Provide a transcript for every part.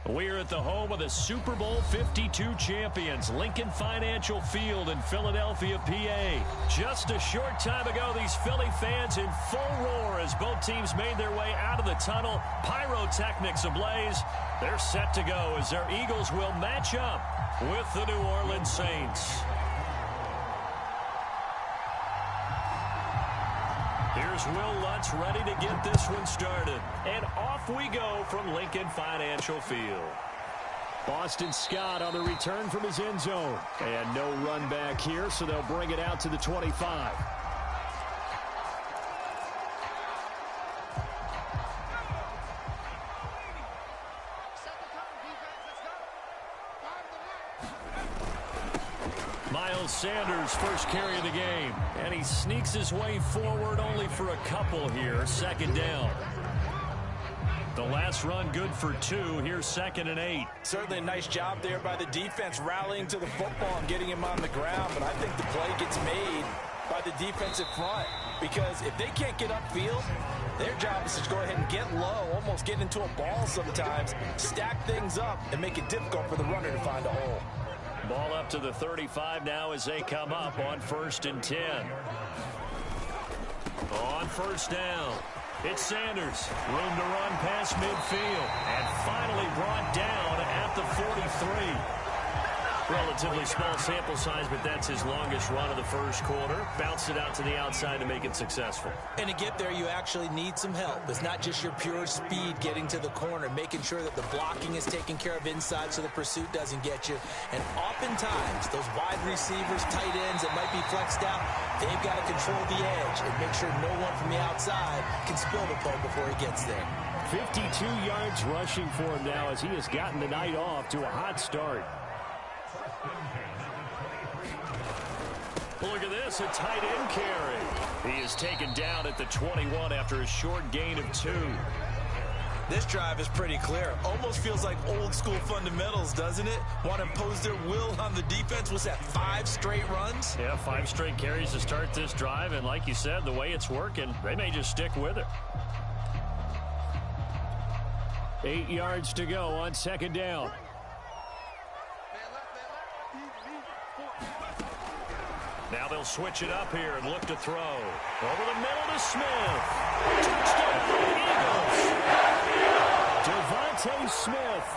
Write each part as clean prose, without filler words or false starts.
We're at the home of the Super Bowl 52 champions, Lincoln Financial Field in Philadelphia, PA. Just a short time ago, these Philly fans in full roar as both teams made their way out of the tunnel. Pyrotechnics ablaze. They're set to go as their Eagles will match up with the New Orleans Saints. Here's Will Lutz ready to get this one started. And off we go from Lincoln Financial Field. Boston Scott on the return from his end zone. And no run back here, so they'll bring it out to the 25. Sanders first carry of the game, and he sneaks his way forward only for a couple here. Second down. The last run good for 2. Here's 2nd and 8. Certainly a nice job there by the defense rallying to the football and getting him on the ground, but I think the play gets made by the defensive front because if they can't get upfield, their job is to go ahead and get low, almost get into a ball sometimes, stack things up, and make it difficult for the runner to find a hole. Ball up to the 35 now as they come up on 1st and 10. On first down, it's Sanders. Room to run past midfield. And finally brought down at the 43. Relatively small sample size, but that's his longest run of the first quarter. Bounced it out to the outside to make it successful. And to get there, you actually need some help. It's not just your pure speed getting to the corner, making sure that the blocking is taken care of inside so the pursuit doesn't get you. And oftentimes, those wide receivers, tight ends that might be flexed out, they've got to control the edge and make sure no one from the outside can spill the play before he gets there. 52 yards rushing for him now as he has gotten the night off to a hot start. Look at this, a tight end carry. He is taken down at the 21 after a short gain of 2. This drive is pretty clear. Almost feels like old school fundamentals, doesn't it? Want to impose their will on the defense. Was that 5 straight runs? Yeah, 5 straight carries to start this drive. And like you said, the way it's working, they may just stick with it. 8 yards to go on 2nd down. Now they'll switch it up here and look to throw. Over the middle to Smith. Touchdown, Eagles. Devontae Smith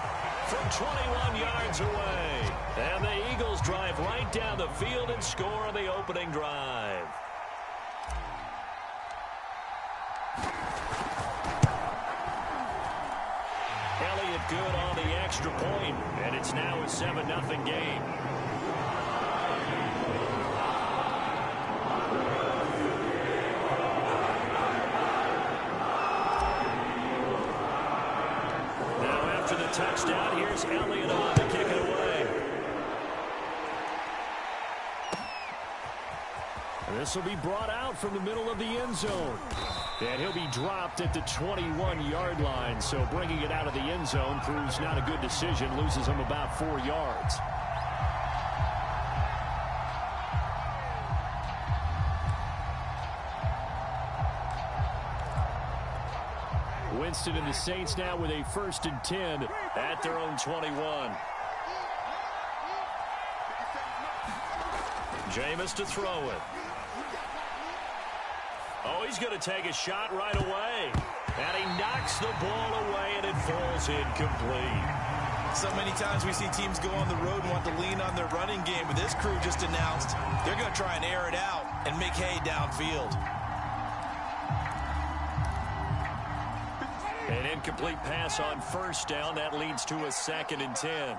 from 21 yards away. And the Eagles drive right down the field and score on the opening drive. Elliott good on the extra point, and it's now a 7-0 game. Touchdown. Here's Elliott on to kick it away. This will be brought out from the middle of the end zone. And he'll be dropped at the 21-yard line. So bringing it out of the end zone proves not a good decision. Loses him about 4 yards. Winston and the Saints now with a 1st and 10 at their own 21. Jameis to throw it. Oh, he's going to take a shot right away. And he knocks the ball away, and it falls incomplete. So many times we see teams go on the road and want to lean on their running game, but this crew just announced they're going to try and air it out and make hay downfield. An incomplete pass on first down. That leads to a 2nd and 10.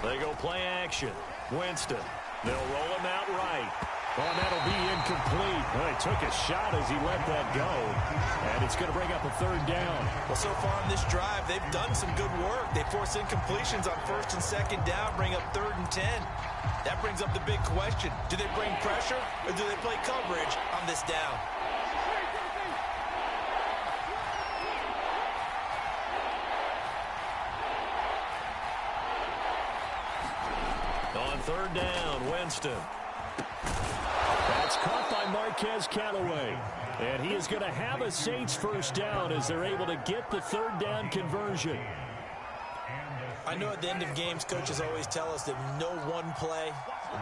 They go play action. Winston. They'll roll him out right. Oh, that'll be incomplete. Well, he took a shot as he let that go. And it's going to bring up a 3rd down. Well, so far in this drive, they've done some good work. They force incompletions on 1st and 2nd down, bring up 3rd and 10. That brings up the big question. Do they bring pressure or do they play coverage on this down? On third down, Winston. That's caught by Marquez Callaway. And he is going to have a Saints first down as they're able to get the third down conversion. I know at the end of games, coaches always tell us that no one play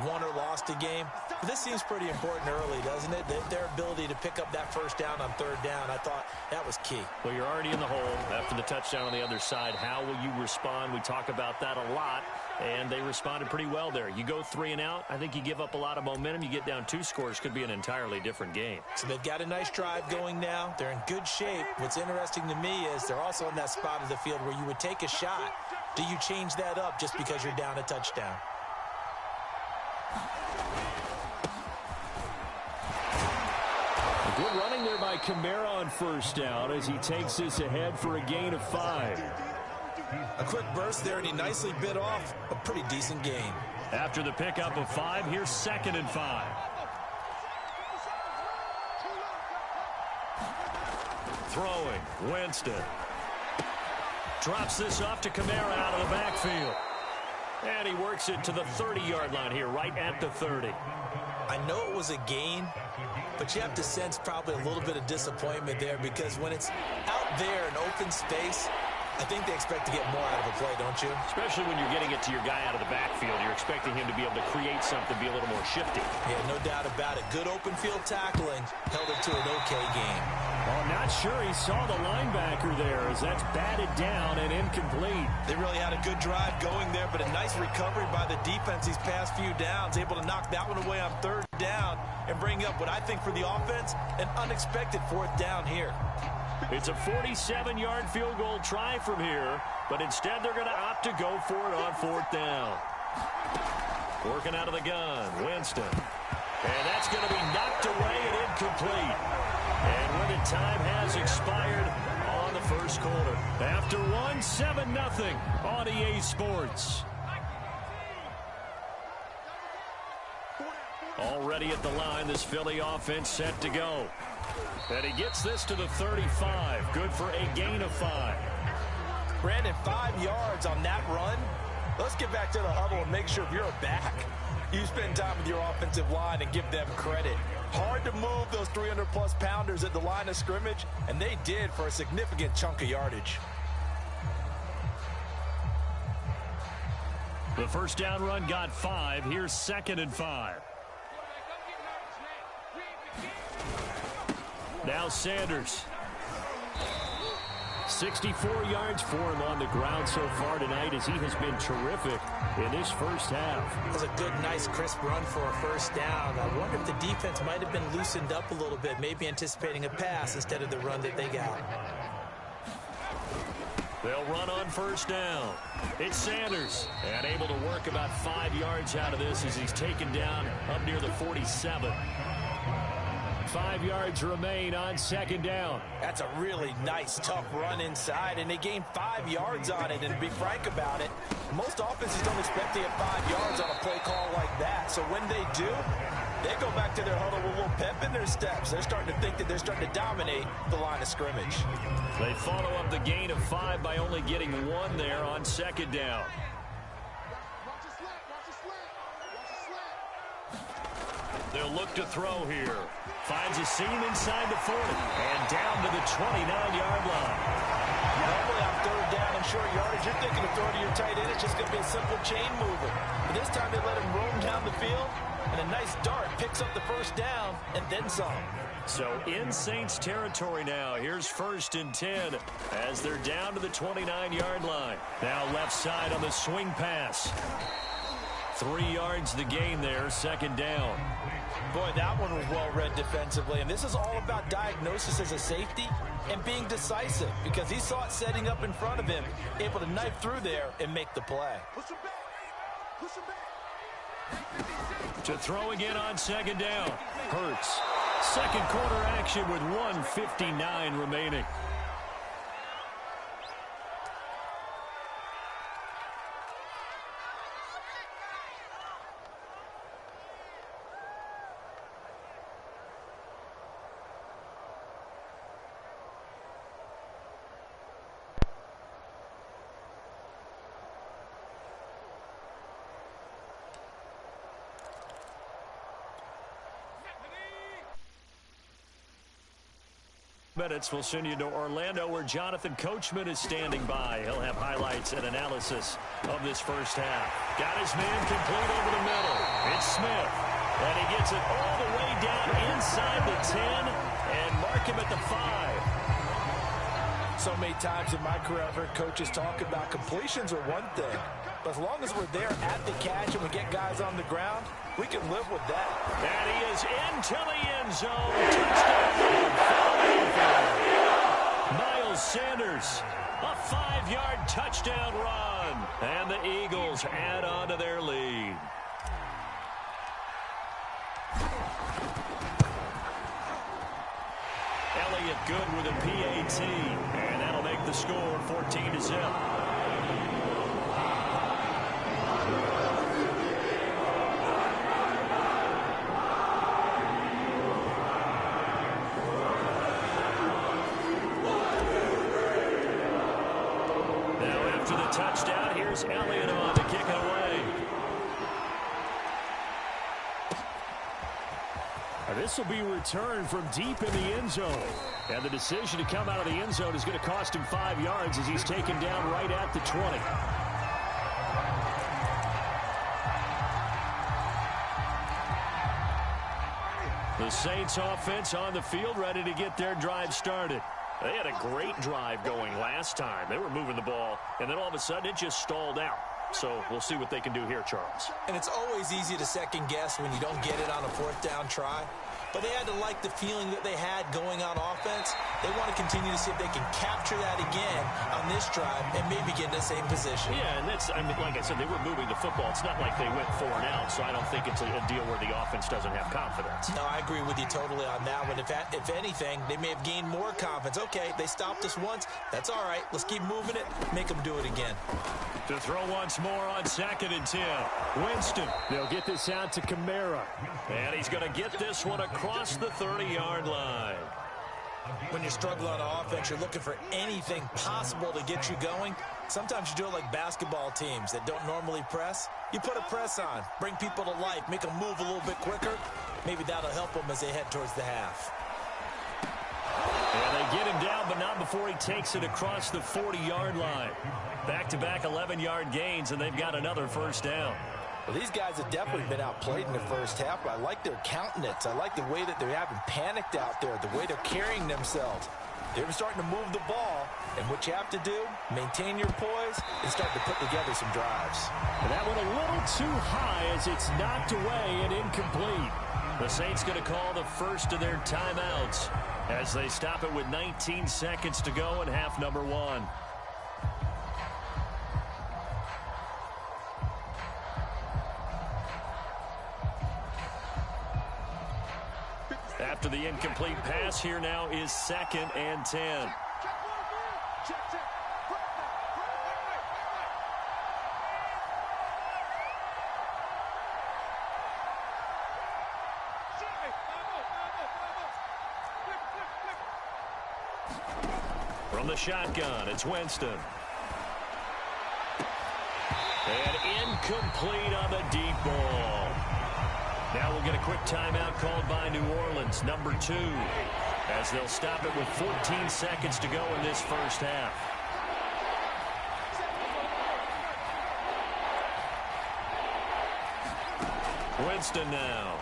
won or lost a game. But this seems pretty important early, doesn't it? Their ability to pick up that first down on third down, I thought that was key. Well, you're already in the hole after the touchdown on the other side. How will you respond? We talk about that a lot, and they responded pretty well there. You go 3 and out, I think you give up a lot of momentum. You get down 2 scores, could be an entirely different game. So they've got a nice drive going now. They're in good shape. What's interesting to me is they're also in that spot of the field where you would take a shot. Do you change that up just because you're down a touchdown? Good running there by Kamara on first down as he takes this ahead for a gain of 5. A quick burst there, and he nicely bit off a pretty decent gain. After the pickup of 5, here's 2nd and 5. Throwing, Winston. Drops this off to Kamara out of the backfield. And he works it to the 30-yard line here, right at the 30. I know it was a gain, but you have to sense probably a little bit of disappointment there because when it's out there in open space, I think they expect to get more out of a play, don't you? Especially when you're getting it to your guy out of the backfield. You're expecting him to be able to create something, be a little more shifty. Yeah, no doubt about it. Good open field tackling held it to an okay game. Well, I'm not sure he saw the linebacker there as that's batted down and incomplete. They really had a good drive going there, but a nice recovery by the defense these past few downs, able to knock that one away on third down and bring up what I think for the offense, an unexpected 4th down here. It's a 47-yard field goal try from here, but instead they're going to opt to go for it on 4th down. Working out of the gun, Winston. And that's going to be knocked away and incomplete. And when the time has expired on the first quarter. After 7-0 on EA Sports. Already at the line, this Philly offense set to go. And he gets this to the 35. Good for a gain of 5. Brandon, 5 yards on that run. Let's get back to the huddle and make sure if you're a back, you spend time with your offensive line and give them credit. Hard to move those 300-plus pounders at the line of scrimmage, and they did for a significant chunk of yardage. The first down run got 5. Here's 2nd and 5. Now Sanders. 64 yards for him on the ground so far tonight as he has been terrific in this first half. It was a good, nice, crisp run for a first down. I wonder if the defense might have been loosened up a little bit, maybe anticipating a pass instead of the run that they got. They'll run on first down. It's Sanders, and able to work about 5 yards out of this as he's taken down up near the 47. 5 yards remain on 2nd down. That's a really nice, tough run inside, and they gained 5 yards on it. And to be frank about it, most offenses don't expect to get 5 yards on a play call like that. So when they do, they go back to their huddle with a little pep in their steps. They're starting to think that they're starting to dominate the line of scrimmage. They follow up the gain of 5 by only getting 1 there on 2nd down. They'll look to throw here. Finds a seam inside the 40 and down to the 29-yard line. Normally on third down and short yardage, you're thinking of throwing to your tight end. It's just going to be a simple chain mover. But this time they let him roam down the field, and a nice dart picks up the first down and then some. So in Saints territory now. Here's 1st and 10 as they're down to the 29-yard line. Now left side on the swing pass. 3 yards the gain there, 2nd down. Boy, that one was well read defensively, and this is all about diagnosis as a safety and being decisive because he saw it setting up in front of him, able to knife through there and make the play. To throw again on 2nd down. Hurts. 2nd quarter action with 1:59 remaining. minutes, we'll send you to Orlando, where Jonathan Coachman is standing by. He'll have highlights and analysis of this first half. Got his man complete over the middle. It's Smith. And he gets it all the way down inside the 10 and mark him at the 5. So many times in my career, I've heard coaches talk about completions are one thing. But as long as we're there at the catch and we get guys on the ground, we can live with that. And he is into the end zone. Touchdown. Miles Sanders, a 5-yard touchdown run. And the Eagles add on to their lead. Elliott good with a PAT. And that'll make the score 14-0. Touchdown. Here's Elliott on to kick it away. This will be returned from deep in the end zone. And the decision to come out of the end zone is going to cost him 5 yards as he's taken down right at the 20. The Saints offense on the field, ready to get their drive started. They had a great drive going last time. They were moving the ball, and then all of a sudden it just stalled out. So we'll see what they can do here, Charles. And it's always easy to second guess when you don't get it on a 4th down try. But they had to like the feeling that they had going on offense. They want to continue to see if they can capture that again on this drive and maybe get in the same position. Yeah, and that's, I mean, like I said, they were moving the football. It's not like they went 4 and out, so I don't think it's a deal where the offense doesn't have confidence. No, I agree with you totally on that one. If anything, they may have gained more confidence. Okay, they stopped us once. That's all right. Let's keep moving it. Make them do it again. To throw once more on 2nd and 10. Winston. They'll get this out to Kamara. And he's going to get this one across the 30-yard line. When you're struggling on offense, you're looking for anything possible to get you going. Sometimes you do it like basketball teams that don't normally press. You put a press on, bring people to life, make them move a little bit quicker. Maybe that'll help them as they head towards the half. And they get him down, but not before he takes it across the 40-yard line. Back-to-back 11-yard gains, and they've got another first down. Well, these guys have definitely been outplayed in the first half, but I like their countenance. I like the way that they haven't panicked out there, the way they're carrying themselves. They're starting to move the ball, and what you have to do, maintain your poise, and start to put together some drives. And that one a little too high as it's knocked away and incomplete. The Saints going to call the first of their timeouts as they stop it with 19 seconds to go in half number 1. After the incomplete pass, here now is 2nd and 10. From the shotgun, it's Winston. And incomplete on the deep ball. Now we'll get a quick timeout called by New Orleans, number 2, as they'll stop it with 14 seconds to go in this first half. Winston now.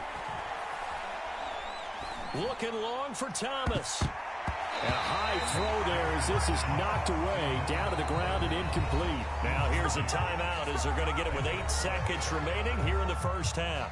Looking long for Thomas. And a high throw there as this is knocked away, down to the ground and incomplete. Now here's a timeout as they're going to get it with 8 seconds remaining here in the first half.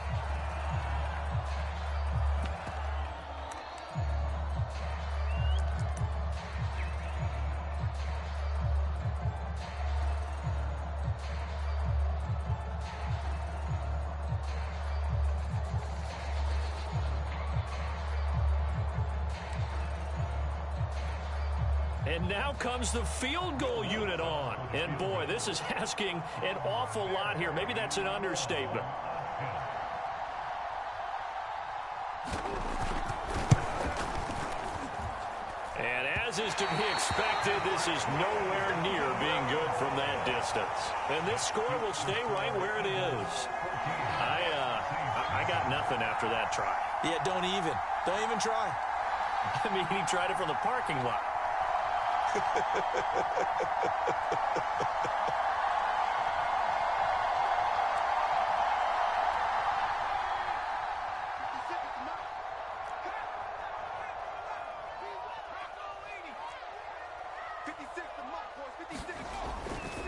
And now comes the field goal unit on. And boy, this is asking an awful lot here. Maybe that's an understatement. And as is to be expected, this is nowhere near being good from that distance. And this score will stay right where it is. I got nothing after that try. Yeah, don't even try. I mean, he tried it from the parking lot.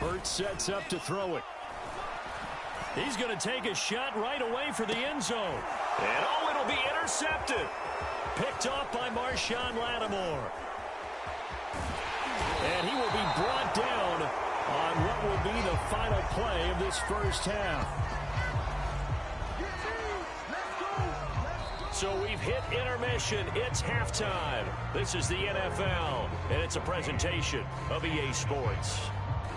Hurts sets up to throw it. He's going to take a shot right away for the end zone. And oh, it'll be intercepted. Picked off by Marshawn Lattimore. And he will be brought down on what will be the final play of this first half. So we've hit intermission. It's halftime. This is the NFL, and it's a presentation of EA Sports.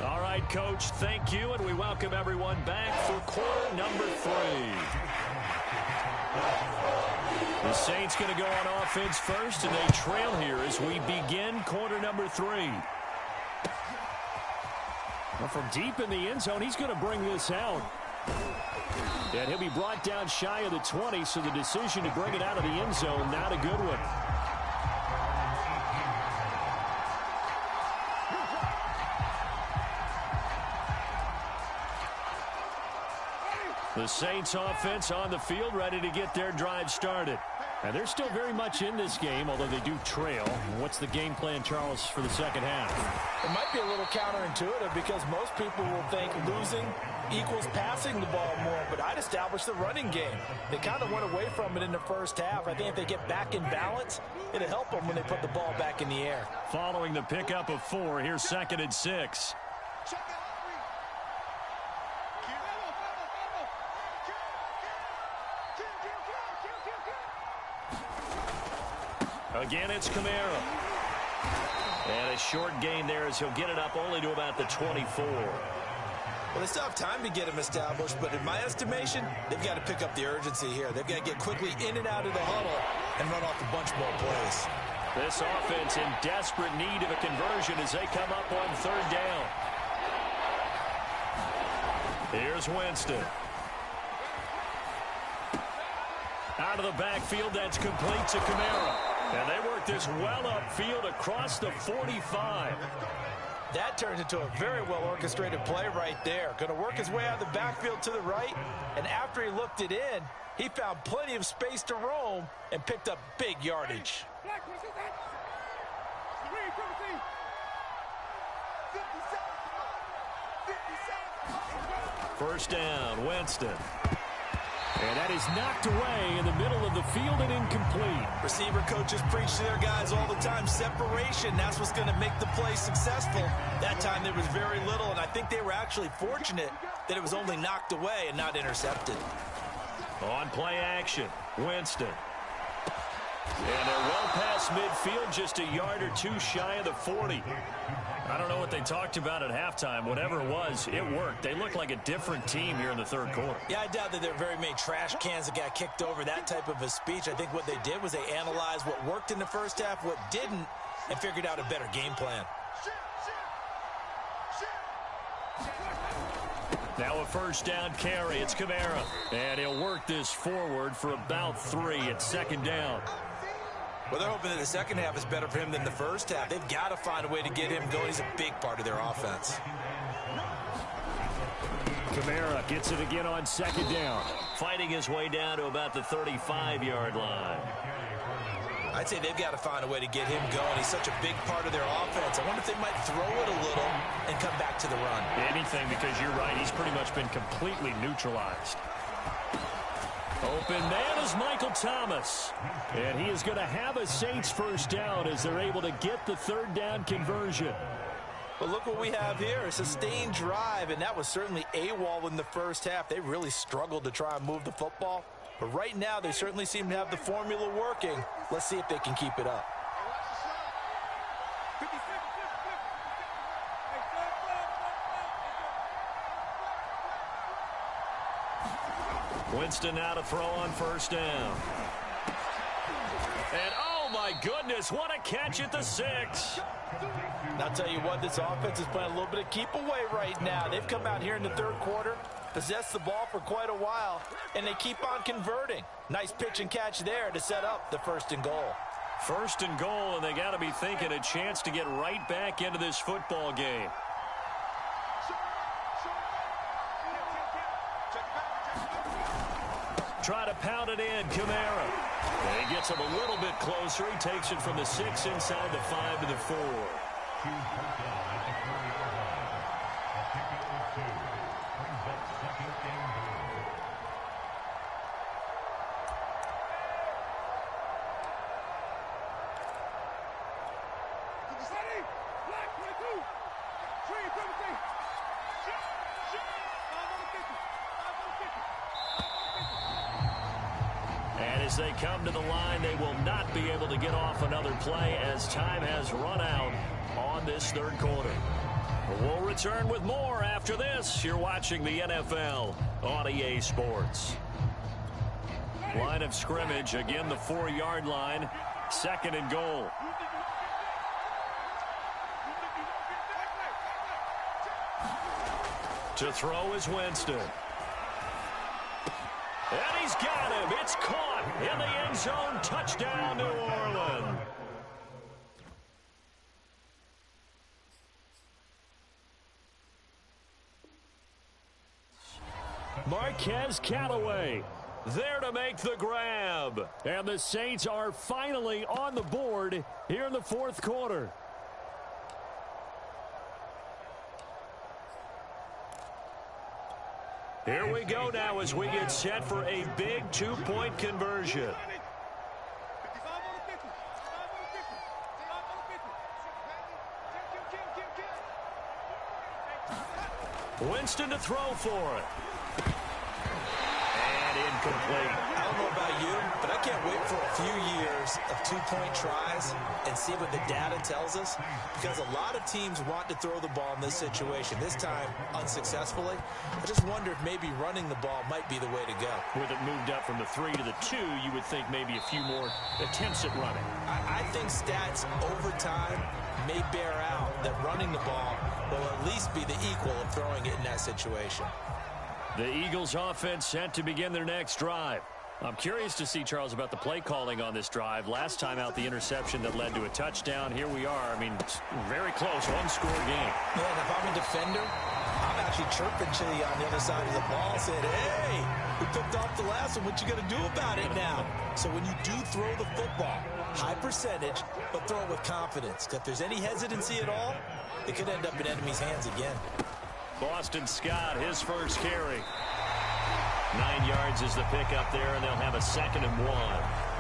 All right, Coach, thank you, and we welcome everyone back for quarter number 3. The Saints going to go on offense first, and they trail here as we begin quarter number 3. Well, from deep in the end zone, he's going to bring this out. And he'll be brought down shy of the 20, so the decision to bring it out of the end zone, not a good one. The Saints offense on the field, ready to get their drive started. And they're still very much in this game, although they do trail. What's the game plan, Charles, for the second half? It might be a little counterintuitive because most people will think losing equals passing the ball more, but I'd establish the running game. They kind of went away from it in the first half. I think if they get back in balance, it'll help them when they put the ball back in the air. Following the pickup of 4, here's 2nd and 6. Again, it's Kamara. And a short gain there as he'll get it up only to about the 24. Well, they still have time to get him established, but in my estimation, they've got to pick up the urgency here. They've got to get quickly in and out of the huddle and run off a bunch more plays. This offense in desperate need of a conversion as they come up on 3rd down. Here's Winston. Out of the backfield, that's complete to Kamara. And they work this well upfield across the 45. That turns into a very well-orchestrated play right there. Going to work his way out of the backfield to the right. And after he looked it in, he found plenty of space to roam and picked up big yardage. First down, Winston. And that is knocked away in the middle of the field and incomplete. Receiver coaches preach to their guys all the time. Separation, that's what's going to make the play successful. That time there was very little, and I think they were actually fortunate that it was only knocked away and not intercepted. On play action, Winston. And they're well past midfield, just a yard or 2 shy of the 40. I don't know what they talked about at halftime. Whatever it was, it worked. They look like a different team here in the 3rd quarter. Yeah, I doubt that there are very many trash cans that got kicked over, that type of a speech. I think what they did was they analyzed what worked in the first half, what didn't, and figured out a better game plan. Now a first down carry. It's Kamara. And he'll work this forward for about 3 at 2nd down. Well, they're hoping that the second half is better for him than the first half. They've got to find a way to get him going. He's a big part of their offense. Kamara gets it again on 2nd down. Fighting his way down to about the 35-yard line. I'd say they've got to find a way to get him going. He's such a big part of their offense. I wonder if they might throw it a little and come back to the run. Anything, because you're right. He's pretty much been completely neutralized. Open man is Michael Thomas. And he is going to have a Saints first down as they're able to get the 3rd down conversion. But look what we have here, a sustained drive, and that was certainly AWOL in the first half. They really struggled to try and move the football. But right now, they certainly seem to have the formula working. Let's see if they can keep it up. Winston now to throw on first down. And oh my goodness, what a catch at the 6. And I'll tell you what, this offense is playing a little bit of keep away right now. They've come out here in the 3rd quarter, possessed the ball for quite a while, and they keep on converting. Nice pitch and catch there to set up the 1st and goal. First and goal, and they got to be thinking a chance to get right back into this football game. Try to pound it in, Kamara. And he gets him a little bit closer. He takes it from the 6 inside the 5 to the 4. And as they come to the line, they will not be able to get off another play as time has run out on this third quarter. We'll return with more after this. You're watching the NFL on EA Sports. Line of scrimmage, again the 4-yard line, second and goal. To throw is Winston. And he's got him. It's caught in the end zone. Touchdown, New Orleans. Marquez Callaway there to make the grab. And the Saints are finally on the board here in the fourth quarter. Here we go now as we get set for a big 2-point conversion. Winston to throw for it. And incomplete. I don't know about you, but I can't wait for a few years of 2-point tries and see what the data tells us, because a lot of teams want to throw the ball in this situation. This time, unsuccessfully. I just wonder if maybe running the ball might be the way to go. With it moved up from the 3 to the 2, you would think maybe a few more attempts at running. I think stats over time may bear out that running the ball will at least be the equal of throwing it in that situation. The Eagles offense set to begin their next drive. I'm curious to see, Charles, about the play calling on this drive. Last time out, the interception that led to a touchdown. Here we are. I mean, very close, one-score game. Man, if I'm a defender, I'm actually chirping Chili on the other side of the ball, saying, hey, we picked off the last one. What you going to do about it now? So when you do throw the football, high percentage, but throw it with confidence. If there's any hesitancy at all, it could end up in enemy's hands again. Boston Scott, his first carry. 9 yards is the pickup there, and they'll have a 2nd and 1.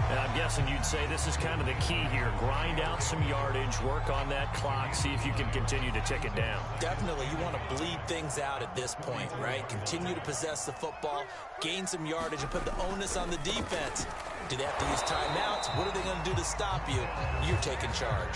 And I'm guessing you'd say this is kind of the key here. Grind out some yardage, work on that clock, see if you can continue to tick it down. Definitely. You want to bleed things out at this point, right? Continue to possess the football, gain some yardage, and put the onus on the defense. Do they have to use timeouts? What are they going to do to stop you? You're taking charge.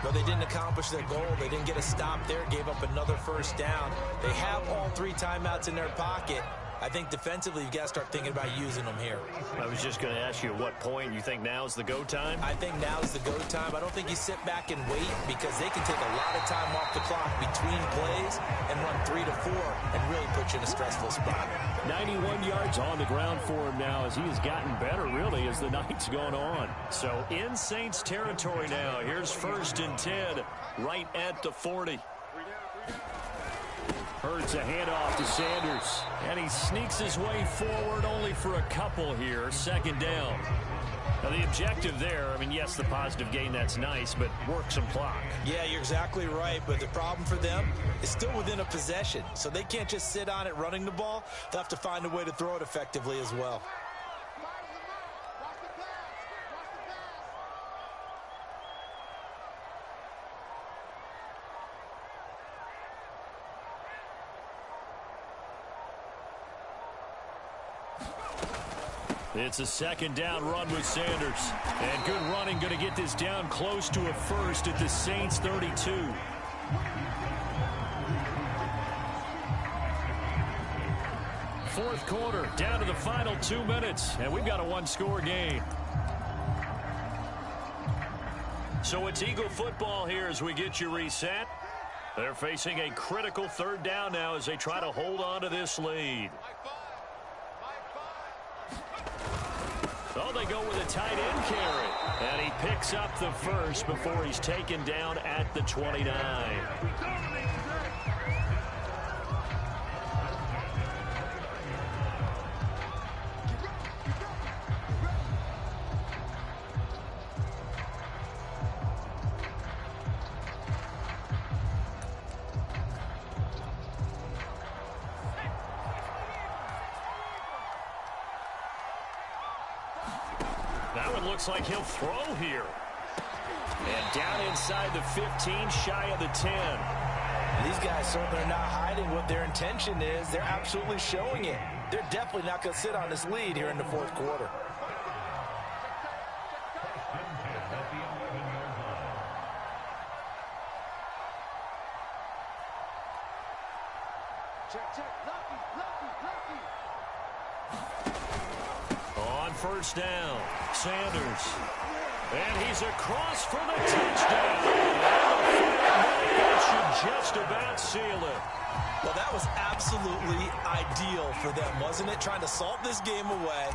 Well, they didn't accomplish their goal. They didn't get a stop there, gave up another first down. They have all 3 timeouts in their pocket. I think defensively, you've got to start thinking about using them here. I was just going to ask you at what point you think now is the go time? I think now is the go time. I don't think you sit back and wait, because they can take a lot of time off the clock between plays and run 3 to 4 and really put you in a stressful spot. 91 yards on the ground for him now as he has gotten better, really, as the night's gone on. So in Saints territory now. Here's 1st and 10 right at the 40. Hurts a handoff to Sanders, and he sneaks his way forward only for a couple here. 2nd down. Now the objective there, I mean, yes, the positive gain, that's nice, but work some clock. Yeah, you're exactly right, but the problem for them is still within a possession, so they can't just sit on it running the ball. They'll have to find a way to throw it effectively as well. It's a 2nd down run with Sanders. And good running, going to get this down close to a first at the Saints 32. Fourth quarter, down to the final 2 minutes, and we've got a 1-score game. So it's Eagle football here as we get you reset. They're facing a critical 3rd down now as they try to hold on to this lead. Oh, they go with a tight end carry. And he picks up the first before he's taken down at the 29. That one looks like he'll throw here. And down inside the 15, shy of the 10. These guys certainly are not hiding what their intention is. They're absolutely showing it. They're definitely not going to sit on this lead here in the fourth quarter. On first down, Sanders. And he's across for the touchdown. That should just about seal it. Well, that was absolutely ideal for them, wasn't it? Trying to salt this game away.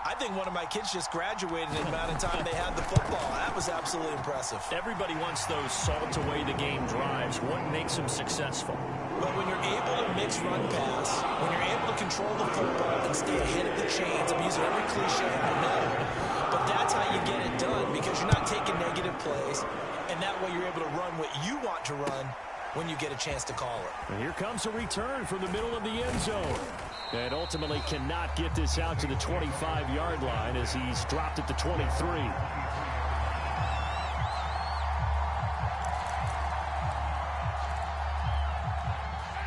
I think one of my kids just graduated in the amount of time they had the football. That was absolutely impressive. Everybody wants those salt-away-the-game drives. What makes them successful? But when you're able to mix run pass, when you're able to control the football and stay ahead of the chains, I'm using every cliche I know, but that's how you get it done because you're not taking negative plays, and that way you're able to run what you want to run when you get a chance to call it. And here comes a return from the middle of the end zone. And ultimately cannot get this out to the 25-yard line as he's dropped at the 23.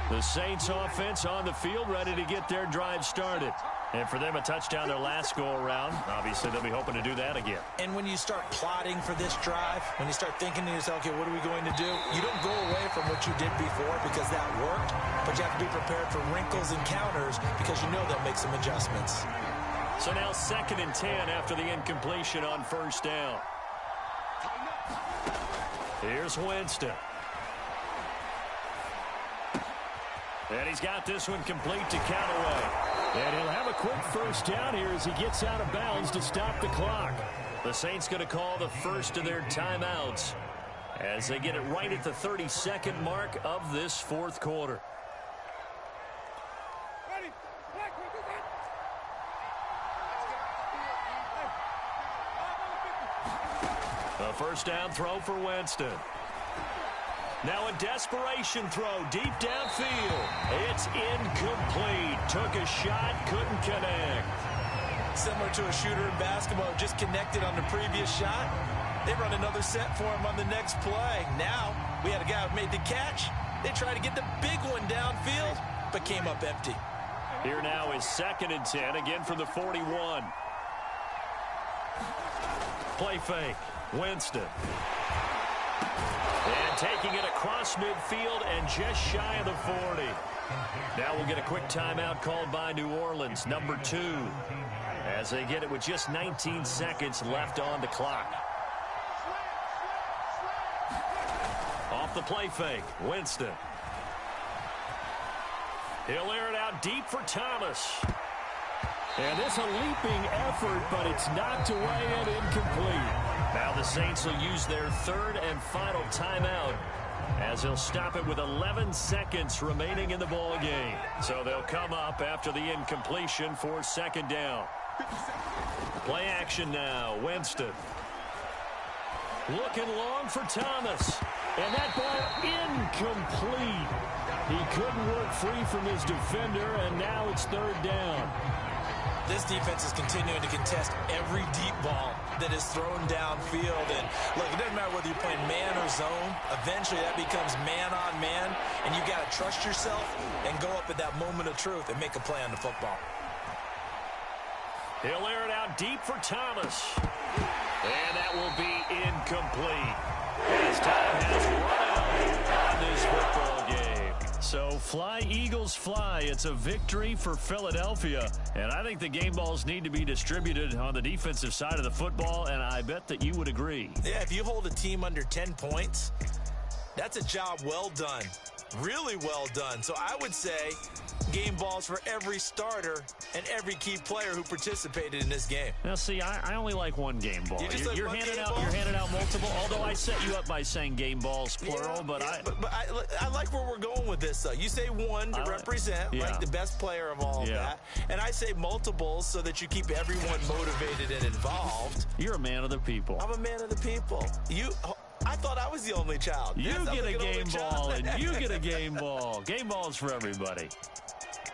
The Saints offense on the field ready to get their drive started. And for them, a touchdown their last go-around. Obviously, they'll be hoping to do that again. And when you start plotting for this drive, when you start thinking to yourself, okay, what are we going to do? You don't go away from what you did before because that worked, but you have to be prepared for wrinkles and counters because you know they'll make some adjustments. So now 2nd and 10 after the incompletion on first down. Here's Winston. And he's got this one complete to Callaway. And he'll have a quick first down here as he gets out of bounds to stop the clock. The Saints going to call the first of their timeouts as they get it right at the 32nd mark of this fourth quarter. A first down throw for Winston. Now a desperation throw deep downfield. It's incomplete. Took a shot, couldn't connect. Similar to a shooter in basketball, just connected on the previous shot. They run another set for him on the next play. Now we had a guy who made the catch. They tried to get the big one downfield, but came up empty. Here now is 2nd and 10, again from the 41. Play fake. Winston. And taking it across midfield and just shy of the 40. Now we'll get a quick timeout called by New Orleans, number 2, as they get it with just 19 seconds left on the clock. Off the play fake, Winston. He'll air it out deep for Thomas. And this a leaping effort, but it's knocked away and incomplete. Now the Saints will use their 3rd and final timeout as they'll stop it with 11 seconds remaining in the ball game. So they'll come up after the incompletion for 2nd down. Play action now, Winston. Looking long for Thomas. And that ball incomplete. He couldn't work free from his defender, and now it's 3rd down. This defense is continuing to contest every deep ball that is thrown downfield. And look, it doesn't matter whether you're playing man or zone. Eventually that becomes man on man, and you got to trust yourself and go up at that moment of truth and make a play on the football. He'll air it out deep for Thomas. And that will be incomplete. As time has run out on this football game. So fly, Eagles, fly. It's a victory for Philadelphia. And I think the game balls need to be distributed on the defensive side of the football, and I bet that you would agree. Yeah, if you hold a team under 10 points, that's a job well done. really well done. So I would say game balls for every starter and every key player who participated in this game. Now, see, I only like one game ball. You're handing out multiple, although I set you up by saying game balls, plural. But I like where we're going with this, though. You say one to represent, like the best player of all of that. And I say multiples so that you keep everyone motivated and involved. You're a man of the people. I'm a man of the people. I thought I was the only child. You get a game ball, and you get a game ball. Game balls for everybody.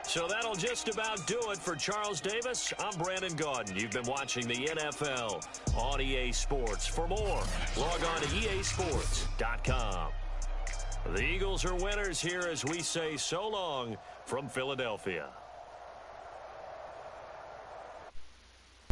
So that'll just about do it for Charles Davis. I'm Brandon Gaudin. You've been watching the NFL on EA Sports. For more, log on to easports.com. The Eagles are winners here as we say so long from Philadelphia.